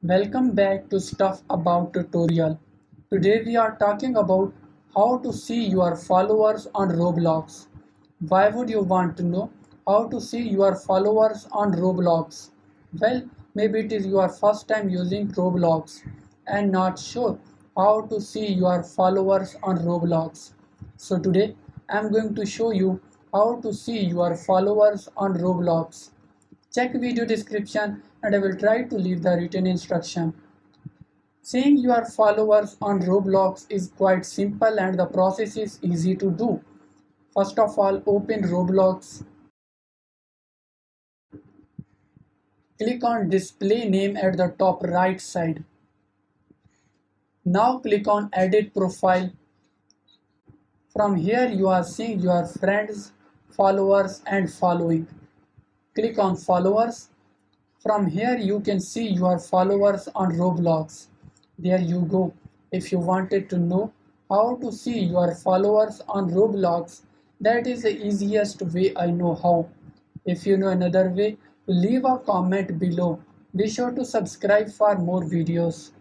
Welcome back to Stuff About Tutorial. Today we are talking about how to see your followers on Roblox. Why would you want to know how to see your followers on Roblox? Well, maybe it is your first time using Roblox and not sure how to see your followers on Roblox. So today I am going to show you how to see your followers on Roblox. Check video description and I will try to leave the written instruction. Seeing your followers on Roblox is quite simple and the process is easy to do. First of all, open Roblox. Click on display name at the top right side. Now click on edit profile. From here you are seeing your friends, followers and following. Click on followers. From here you can see your followers on Roblox. There you go. If you wanted to know how to see your followers on Roblox, that is the easiest way I know how. If you know another way, leave a comment below. Be sure to subscribe for more videos.